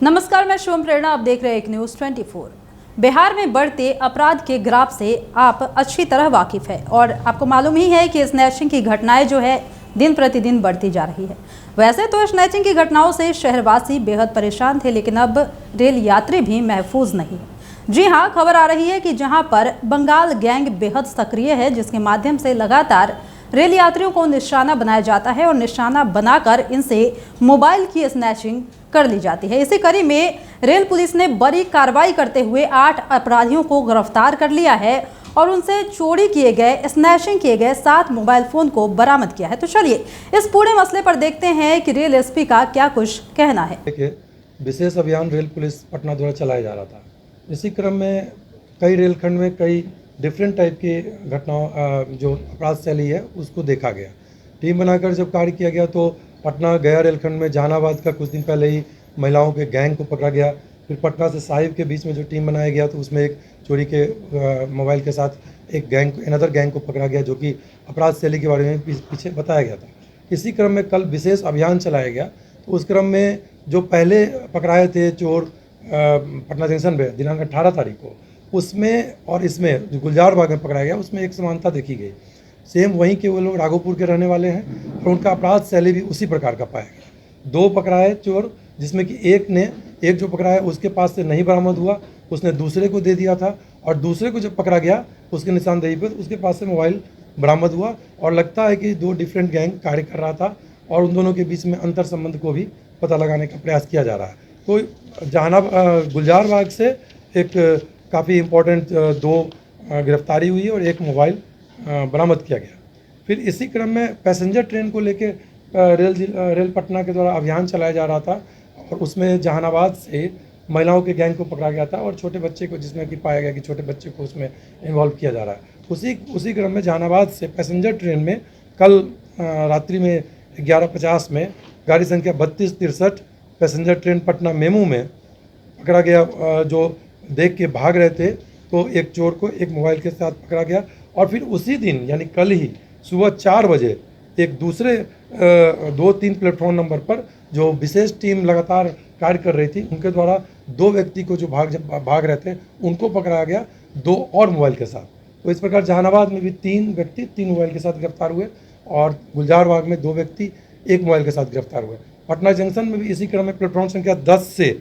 नमस्कार, मैं शुभम प्रेरणा। आप देख रहे हैं एक न्यूज़ 24। बिहार में बढ़ते अपराध के ग्राफ से आप अच्छी तरह वाकिफ है और आपको मालूम ही है कि स्नैचिंग की घटनाएं जो है दिन प्रतिदिन बढ़ती जा रही है। वैसे तो स्नैचिंग की घटनाओं से शहरवासी बेहद परेशान थे, लेकिन अब रेल यात्री भी महफूज नहीं है। जी हाँ, खबर आ रही है कि जहां पर बंगाल गैंग बेहद सक्रिय है, जिसके माध्यम से लगातार रेल यात्रियों को निशाना बनाया जाता है और निशाना बनाकर इनसे मोबाइल की स्नैचिंग कर ली जाती है। इसी कड़ी में रेल पुलिस ने बड़ी कार्रवाई करते हुए 8 अपराधियों को गिरफ्तार कर लिया है और उनसे चोरी किए गए, स्नैचिंग किए गए 7 मोबाइल फोन को बरामद किया है। तो चलिए इस पूरे मसले पर देखते हैं कि रेल एसपी का क्या कुछ कहना है। देखिए, विशेष अभियान रेल पुलिस पटना द्वारा चलाया जा रहा था। इसी क्रम में कई रेलखंड में कई डिफरेंट टाइप की घटनाओं जो अपराध शैली है उसको देखा गया। टीम बनाकर जब कार्य किया गया तो पटना गया रेलखंड में जहानाबाद का कुछ दिन पहले ही महिलाओं के गैंग को पकड़ा गया। फिर पटना से साहिब के बीच में जो टीम बनाया गया तो उसमें एक चोरी के मोबाइल के साथ एक अनदर गैंग को पकड़ा गया, जो कि अपराध शैली के बारे में पीछे बताया गया था। इसी क्रम में कल विशेष अभियान चलाया गया। तो उस क्रम में जो पहले पकड़ाए थे चोर पटना जंक्शन पे दिनांक 18 तारीख को, उसमें और इसमें जो गुलजार बाग में पकड़ाया गया उसमें एक समानता देखी गई। सेम वहीं के वो लोग राघोपुर के रहने वाले हैं और उनका अपराध शैली भी उसी प्रकार का पाया गया। 2 पकड़ाए चोर, जिसमें कि एक जो पकड़ाया उसके पास से नहीं बरामद हुआ, उसने दूसरे को दे दिया था और दूसरे को जब पकड़ा गया उसके निशानदेही पर उसके पास से मोबाइल बरामद हुआ और लगता है कि 2 डिफरेंट गैंग कार्य कर रहा था और उन दोनों के बीच में अंतर संबंध को भी पता लगाने का प्रयास किया जा रहा है। तो गुलजार बाग से एक काफ़ी इम्पोर्टेंट 2 गिरफ्तारी हुई और 1 मोबाइल बरामद किया गया। फिर इसी क्रम में पैसेंजर ट्रेन को लेकर रेल पटना के द्वारा अभियान चलाया जा रहा था और उसमें जहानाबाद से महिलाओं के गैंग को पकड़ा गया था और छोटे बच्चे को, जिसमें कि पाया गया कि छोटे बच्चे को उसमें इन्वॉल्व किया जा रहा है। उसी क्रम में जहानाबाद से पैसेंजर ट्रेन में कल रात्रि में 11:50 में गाड़ी संख्या 3263 पैसेंजर ट्रेन पटना मेमू में पकड़ा गया। जो देख के भाग रहे थे तो एक चोर को एक मोबाइल के साथ पकड़ा गया और फिर उसी दिन यानी कल ही सुबह 4 बजे एक दूसरे 2-3 प्लेटफॉर्म नंबर पर जो विशेष टीम लगातार कार्य कर रही थी उनके द्वारा 2 व्यक्ति को जो भाग रहे थे उनको पकड़ा गया 2 और मोबाइल के साथ। तो इस प्रकार जहानाबाद में भी 3 व्यक्ति 3 मोबाइल के साथ गिरफ्तार हुए और गुलजार बाग में 2 व्यक्ति 1 मोबाइल के साथ गिरफ्तार हुए। पटना जंक्शन में भी इसी क्रम में प्लेटफॉर्म संख्या 10 से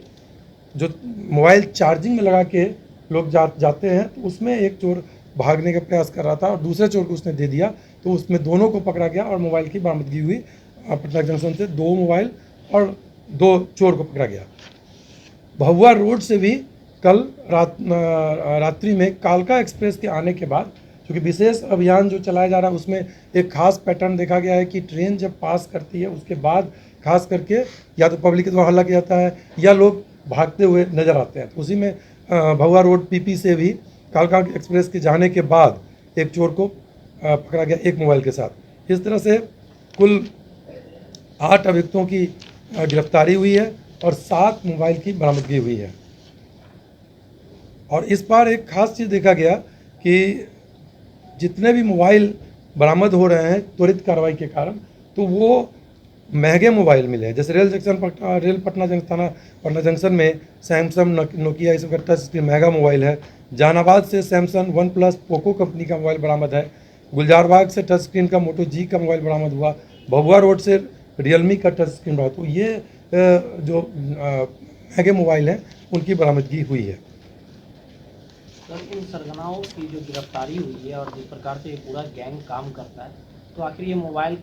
जो मोबाइल चार्जिंग में लगा के लोग जाते हैं तो उसमें एक चोर भागने का प्रयास कर रहा था और दूसरे चोर को उसने दे दिया, तो उसमें दोनों को पकड़ा गया और मोबाइल की बरामदगी हुई। पटना जंक्शन से 2 मोबाइल और 2 चोर को पकड़ा गया। भभुआ रोड से भी कल रात्रि में कालका एक्सप्रेस के आने के बाद, क्योंकि विशेष अभियान जो चलाया जा रहा है उसमें एक खास पैटर्न देखा गया है कि ट्रेन जब पास करती है उसके बाद खास करके या तो पब्लिक के द्वारा हल्ला किया जाता है या लोग भागते हुए नजर आते हैं। तो उसी में भभुआ रोड पीपी से भी कालका एक्सप्रेस के जाने के बाद एक चोर को पकड़ा गया 1 मोबाइल के साथ। इस तरह से कुल 8 अभियुक्तों की गिरफ्तारी हुई है और 7 मोबाइल की बरामदगी हुई है। और इस बार एक खास चीज़ देखा गया कि जितने भी मोबाइल बरामद हो रहे हैं त्वरित कार्रवाई के कारण, तो वो महंगे मोबाइल मिले हैं। जैसे रेल पटना जंक्शन में सैमसंग, नोकिया, इस सबका टच स्क्रीन महंगा मोबाइल है। जहानाबाद से Samsung, one plus, Poco company का मोबाइल बरामद है। गुलजार बाग से टच स्क्रीन का मोटो जी का मोबाइल बरामद हुआ। भभुआ रोड से रियलमी का टच स्क्रीन बरामद। तो ये जो महंगे मोबाइल हैं उनकी बरामदगी हुई है। सर, इन सरगनाओं की जो गिरफ्तारी हुई है और जिस प्रकार से ये पूरा गैंग काम करता है, तो आखिर ये मोबाइल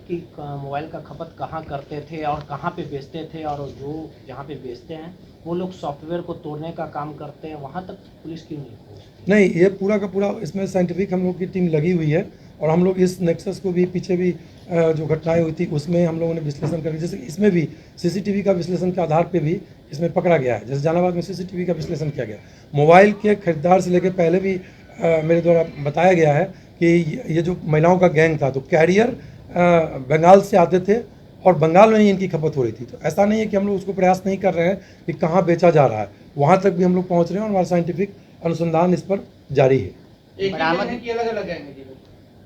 का खपत कहाँ करते थे और कहाँ पे बेचते थे, और जो जहाँ पे बेचते हैं वो लोग सॉफ्टवेयर को तोड़ने का काम करते हैं, वहाँ तक पुलिस क्यों नहीं पहुँचती? नहीं, ये पूरा का पूरा इसमें साइंटिफिक हम लोग की टीम लगी हुई है और हम लोग इस नेक्सस को भी पीछे भी जो घटनाएं हुई थी उसमें हम लोगों ने विश्लेषण करके, जैसे इसमें भी सीसीटीवी का विश्लेषण के आधार पे भी इसमें पकड़ा गया है। जैसे जहानाबाद में सीसीटीवी का विश्लेषण किया गया। मोबाइल के खरीदार से लेकर पहले भी मेरे द्वारा बताया गया है कि ये जो महिलाओं का गैंग था तो कैरियर बंगाल से आते थे और बंगाल में ही इनकी खपत हो रही थी। तो ऐसा नहीं है कि हम लोग उसको प्रयास नहीं कर रहे हैं कि कहाँ बेचा जा रहा है, वहाँ तक भी हम लोग पहुँच रहे हैं और हमारा साइंटिफिक अनुसंधान इस पर जारी है। बरामद की अलग अलग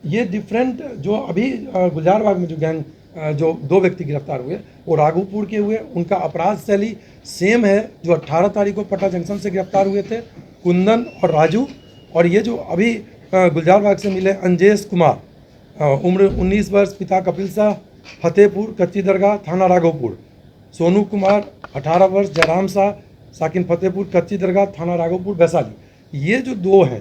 ये डिफरेंट जो अभी गुलजार बाग में जो गैंग जो 2 व्यक्ति गिरफ्तार हुए वो राघोपुर के हुए। उनका अपराध शैली सेम है जो 18 तारीख को पटना जंक्शन से गिरफ्तार हुए थे, कुंदन और राजू। और ये जो अभी गुलजार बाग से मिले अंजेश कुमार, उम्र 19 वर्ष, पिता कपिल शाह, फतेहपुर कच्ची दरगाह, थाना राघोपुर। सोनू कुमार 18 वर्ष, जयराम शाह, साकिन फतेहपुर कच्ची दरगाह, थाना राघोपुर वैशाली। ये जो 2 हैं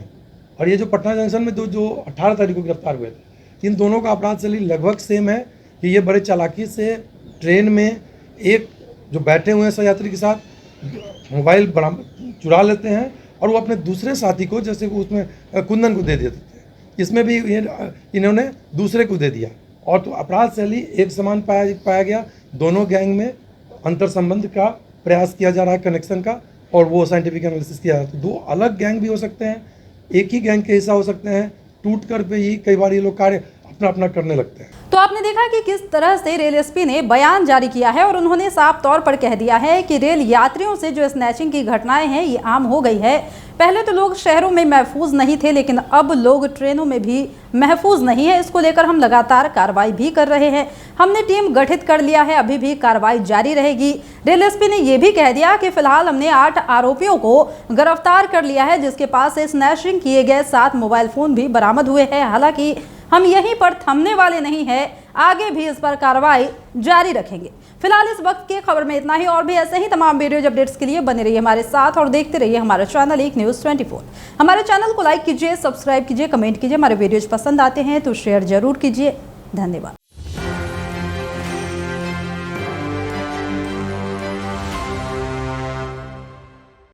और ये जो पटना जंक्शन में जो 18 तारीख को गिरफ्तार हुए थे, इन दोनों का अपराध शैली लगभग सेम है कि ये बड़े चालाकी से ट्रेन में एक जो बैठे हुए हैं सहयात्री के साथ मोबाइल चुरा लेते हैं और वो अपने दूसरे साथी को, जैसे उसमें कुंदन को दे देते थे, इसमें भी इन्होंने दूसरे को दे दिया। और तो अपराध शैली एक समान पाया गया। दोनों गैंग में अंतर संबंध का प्रयास किया जा रहा है, कनेक्शन का, और वो साइंटिफिक एनालिसिस किया जाता है। 2 अलग गैंग भी हो सकते हैं, एक ही गैंग के हिस्सा हो सकते हैं, टूट कर पे ही कई बार ये लोग कार्य अपना अपना करने लगते हैं। तो आपने देखा कि किस तरह से रेल एसपी ने बयान जारी किया है और उन्होंने साफ तौर पर कह दिया है कि रेल यात्रियों से जो स्नैचिंग की घटनाएं हैं ये आम हो गई है। पहले तो लोग शहरों में महफूज नहीं थे, लेकिन अब लोग ट्रेनों में भी महफूज नहीं है। इसको लेकर हम लगातार कार्रवाई भी कर रहे हैं। हमने टीम गठित कर लिया है, अभी भी कार्रवाई जारी रहेगी। रेल एसपी ने यह भी कह दिया कि फिलहाल हमने 8 आरोपियों को गिरफ्तार कर लिया है, जिसके पास से स्नैचिंग किए गए 7 मोबाइल फोन भी बरामद हुए हैं। हालांकि हम यहीं पर थमने वाले नहीं हैं, आगे भी इस पर कार्रवाई जारी रखेंगे। फिलहाल इस वक्त की खबर में इतना ही। और भी ऐसे ही तमाम वीडियो अपडेट्स के लिए बने रहिए हमारे साथ और देखते रहिए हमारा चैनल एक न्यूज़ 24। हमारे चैनल को लाइक कीजिए, सब्सक्राइब कीजिए, कमेंट कीजिए। हमारे वीडियोज पसंद आते हैं तो शेयर जरूर कीजिए। धन्यवाद।